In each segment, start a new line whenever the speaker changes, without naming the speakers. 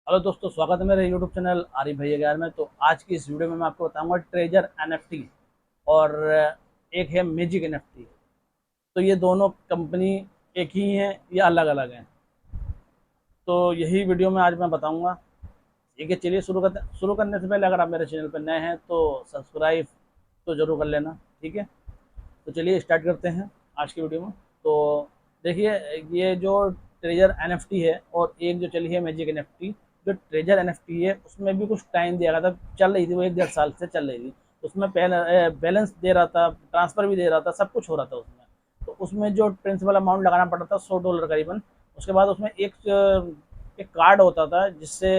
Hello दोस्तों, स्वागत है मेरे यूट्यूब चैनल आरिफ भैया ज्ञान में। तो आज की इस वीडियो में मैं आपको बताऊंगा ट्रेजर एनएफटी और एक है मैजिक एनएफटी। तो ये दोनों कंपनी एक ही हैं या अलग अलग हैं, तो यही वीडियो में आज मैं बताऊंगा। ठीक है, चलिए शुरू करने से पहले अगर आप मेरे चैनल पर नए हैं तो सब्सक्राइब तो ज़रूर कर लेना। ठीक है, तो चलिए स्टार्ट करते हैं आज की वीडियो में। तो देखिए, ये जो ट्रेजर एनएफटी है और एक जो चली है मैजिक एनएफटी। जो ट्रेजर एनएफटी है उसमें भी कुछ टाइम दिया गया था, चल रही थी वो 1 1.5 साल से चल रही थी। उसमें बैलेंस दे रहा था, ट्रांसफ़र भी दे रहा था, सब कुछ हो रहा था उसमें। तो उसमें जो प्रिंसिपल अमाउंट लगाना पड़ा था $100 करीबन। उसके बाद उसमें एक कार्ड होता था जिससे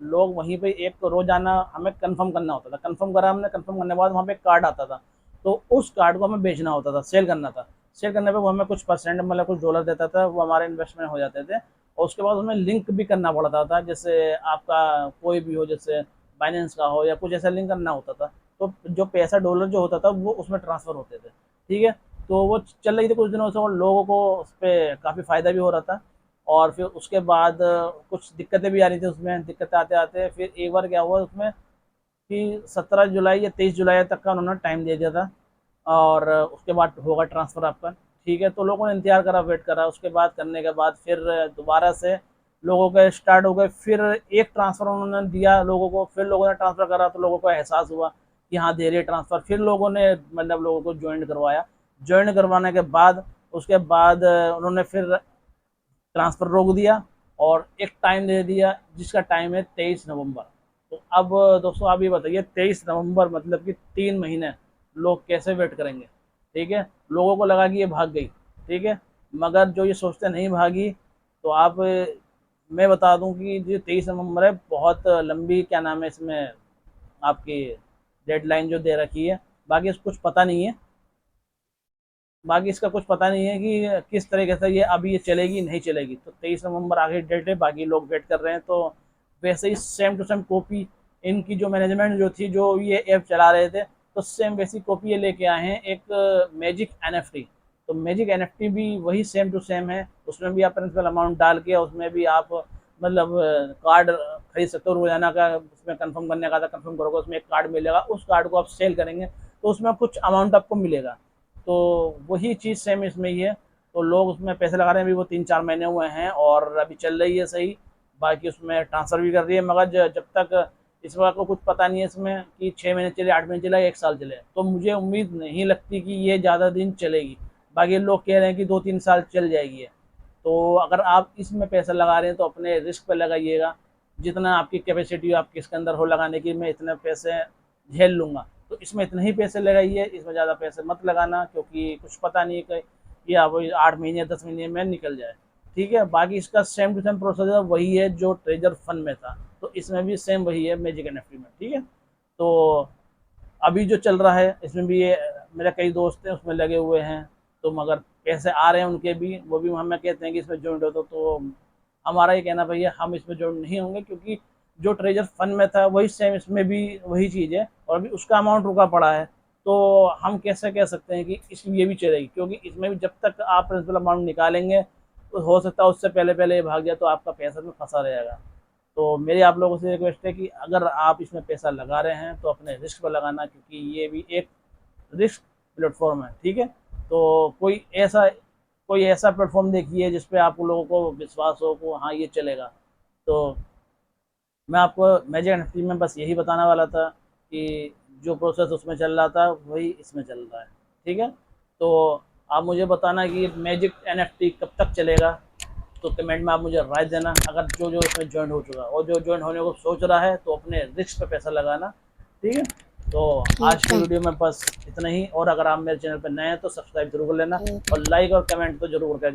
लोग वहीं पे एक रोज़ाना हमें कंफर्म करना होता था। कंफर्म करा हमने, कंफर्म करने के बाद वहाँ पे एक कार्ड आता था। तो उस कार्ड को हमें बेचना होता था, सेल करना था। सेल करने पे वो हमें कुछ परसेंट मतलब कुछ डॉलर देता था, वो हमारे इन्वेस्टमेंट हो जाते थे। और उसके बाद उसमें लिंक भी करना पड़ता था, जैसे आपका कोई भी हो, जैसे बाइनेंस का हो या कुछ ऐसा लिंक करना होता था। तो जो पैसा डॉलर जो होता था वो उसमें ट्रांसफ़र होते थे। ठीक है, तो वो चल रही थी कुछ दिनों से और लोगों को उस पर काफ़ी फ़ायदा भी हो रहा था। और फिर उसके बाद कुछ दिक्कतें भी आ रही थी उसमें। दिक्कतें आते आते फिर एक बार क्या हुआ उसमें कि 17 जुलाई या 23 जुलाई तक का उन्होंने टाइम दे दिया था और उसके बाद होगा ट्रांसफ़र आपका। ठीक है, तो लोगों ने इंतज़ार करा, वेट करा। उसके बाद करने के बाद फिर दोबारा से लोगों के स्टार्ट हो गए। फिर एक ट्रांसफ़र उन्होंने दिया लोगों को, फिर लोगों ने ट्रांसफ़र करा तो लोगों को एहसास हुआ कि हाँ दे रहे ट्रांसफ़र। फिर लोगों ने मतलब लोगों को ज्वाइन करवाया। ज्वाइन करवाने के बाद उसके बाद उन्होंने फिर ट्रांसफ़र रोक दिया और एक टाइम दे दिया जिसका टाइम है 23 नवंबर। तो अब दोस्तों आप ये बताइए, 23 नवंबर मतलब कि 3 महीने लोग कैसे वेट करेंगे। ठीक है, लोगों को लगा कि ये भाग गई। ठीक है, मगर जो ये सोचते नहीं भागी, तो आप मैं बता दूं कि जो 23 नवंबर है बहुत लंबी क्या नाम है इसमें आपकी डेडलाइन जो दे रखी है। बाकी इसको कुछ पता नहीं है, बाकी इसका कुछ पता नहीं है कि किस तरीके से ये अभी ये चलेगी नहीं चलेगी। तो 23 नवंबर आखिरी डेट है, बाकी लोग वेट कर रहे हैं। तो वैसे ही सेम टू सेम कॉपी इनकी जो मैनेजमेंट जो थी, जो ये ऐप चला रहे थे, तो सेम वैसी कॉपी ये लेके आए हैं एक मैजिक एनएफटी। तो मैजिक एनएफटी भी वही सेम टू सेम है। उसमें भी आप प्रिंसिपल अमाउंट डाल के उसमें भी आप मतलब कार्ड खरीद सकते हो रोजाना का। उसमें कंफर्म करने का था, कंफर्म करोगे उसमें एक कार्ड मिलेगा, उस कार्ड को आप सेल करेंगे तो उसमें कुछ अमाउंट आपको मिलेगा। तो वही चीज़ सेम इसमें ही है। तो लोग उसमें पैसे लगा रहे हैं, अभी वो 3 4 महीने हुए हैं और अभी चल रही है सही। बाकी उसमें ट्रांसफ़र भी कर रही है, मगर जब तक इस बात को कुछ पता नहीं है इसमें कि 6 महीने चले, 8 महीने चले, 1 साल चले, तो मुझे उम्मीद नहीं लगती कि ये ज़्यादा दिन चलेगी। बाकी लोग कह रहे हैं कि 2 3 साल चल जाएगी है। तो अगर आप इसमें पैसा लगा रहे हैं तो अपने रिस्क पे लगाइएगा। जितना आपकी कैपेसिटी आप किसके अंदर हो लगाने की, मैं इतने पैसे झेल लूँगा, तो इसमें इतने ही पैसे लगाइए, इसमें ज़्यादा पैसे मत लगाना, क्योंकि कुछ पता नहीं है कि आप 8 महीने 10 महीने में निकल जाए। ठीक है, बाकी इसका सेम टू सेम प्रोसीजर वही है जो ट्रेजर फंड में था, तो इसमें भी सेम वही है मैजिक एनएफटी में। ठीक है, तो अभी जो चल रहा है इसमें भी ये मेरे कई दोस्त हैं उसमें लगे हुए हैं। तो मगर पैसे आ रहे हैं उनके भी, वो भी हमें कहते हैं कि इसमें ज्वाइन हो। तो हमारा ये कहना भैया, हम इसमें ज्वाइन नहीं होंगे, क्योंकि जो ट्रेजर फंड में था वही सेम इसमें भी वही चीज़ है और अभी उसका अमाउंट रुका पड़ा है। तो हम कैसे कह सकते हैं कि इसमें ये भी चलेगी, क्योंकि इसमें भी जब तक आप प्रिंसिपल अमाउंट निकालेंगे तो हो सकता है उससे पहले पहले ये भाग जाए, तो आपका पैसा में फंसा रहेगा। तो मेरी आप लोगों से रिक्वेस्ट है कि अगर आप इसमें पैसा लगा रहे हैं तो अपने रिस्क पर लगाना, क्योंकि ये भी एक रिस्क प्लेटफॉर्म है। ठीक है, तो कोई ऐसा प्लेटफॉर्म देखिए जिस पे आप लोगों को विश्वास हो को हाँ ये चलेगा। तो मैं आपको मैजिक एनएफटी में बस यही बताने वाला था कि जो प्रोसेस उसमें चल रहा था वही इसमें चल रहा है। ठीक है, तो आप मुझे बताना कि मैजिक एनएफटी कब तक चलेगा। तो कमेंट में आप मुझे राय देना, अगर जो जो इसमें ज्वाइन हो चुका और जो ज्वाइन होने को सोच रहा है तो अपने रिस्क पे पैसा लगाना। ठीक है, तो आज
ठीक
की
है।
वीडियो में बस इतना ही। और अगर आप मेरे चैनल पर नए हैं तो सब्सक्राइब जरूर कर लेना और लाइक और कमेंट तो जरूर कर